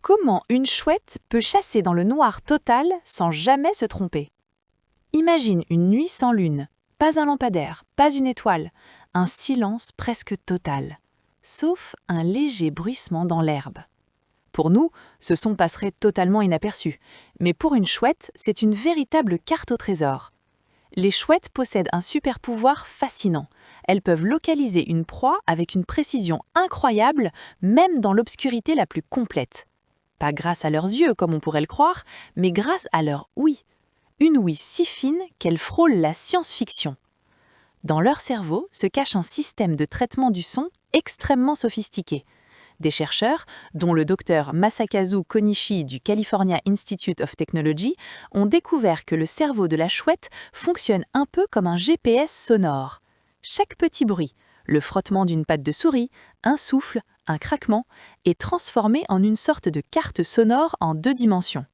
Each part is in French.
Comment une chouette peut chasser dans le noir total sans jamais se tromper? Imagine une nuit sans lune, pas un lampadaire, pas une étoile, un silence presque total, sauf un léger bruissement dans l'herbe. Pour nous, ce son passerait totalement inaperçu, mais pour une chouette, c'est une véritable carte au trésor. Les chouettes possèdent un super pouvoir fascinant. Elles peuvent localiser une proie avec une précision incroyable, même dans l'obscurité la plus complète. Pas grâce à leurs yeux, comme on pourrait le croire, mais grâce à leur ouïe. Une ouïe si fine qu'elle frôle la science-fiction. Dans leur cerveau se cache un système de traitement du son extrêmement sophistiqué. Des chercheurs, dont le docteur Masakazu Konishi du California Institute of Technology, ont découvert que le cerveau de la chouette fonctionne un peu comme un GPS sonore. Chaque petit bruit, le frottement d'une patte de souris, un souffle, un craquement, est transformé en une sorte de carte sonore en 2 dimensions.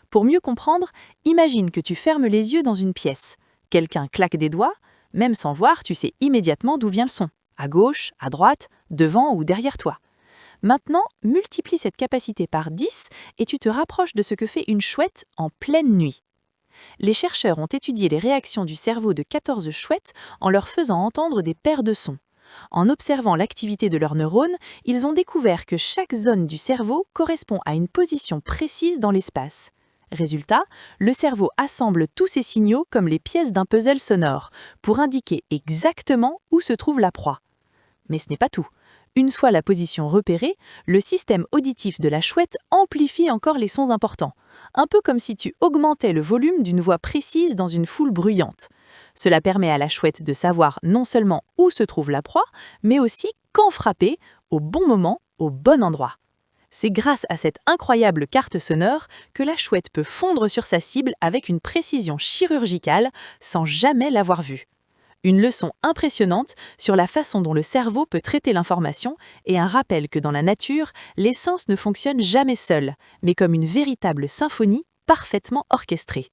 Pour mieux comprendre, imagine que tu fermes les yeux dans une pièce. Quelqu'un claque des doigts, même sans voir, tu sais immédiatement d'où vient le son, à gauche, à droite, devant ou derrière toi. Maintenant, multiplie cette capacité par 10 et tu te rapproches de ce que fait une chouette en pleine nuit. Les chercheurs ont étudié les réactions du cerveau de 14 chouettes en leur faisant entendre des paires de sons. En observant l'activité de leurs neurones, ils ont découvert que chaque zone du cerveau correspond à une position précise dans l'espace. Résultat, le cerveau assemble tous ces signaux comme les pièces d'un puzzle sonore pour indiquer exactement où se trouve la proie. Mais ce n'est pas tout. Une fois la position repérée, le système auditif de la chouette amplifie encore les sons importants, un peu comme si tu augmentais le volume d'une voix précise dans une foule bruyante. Cela permet à la chouette de savoir non seulement où se trouve la proie, mais aussi quand frapper, au bon moment, au bon endroit. C'est grâce à cette incroyable carte sonore que la chouette peut fondre sur sa cible avec une précision chirurgicale sans jamais l'avoir vue. Une leçon impressionnante sur la façon dont le cerveau peut traiter l'information et un rappel que dans la nature, les sens ne fonctionnent jamais seuls, mais comme une véritable symphonie parfaitement orchestrée.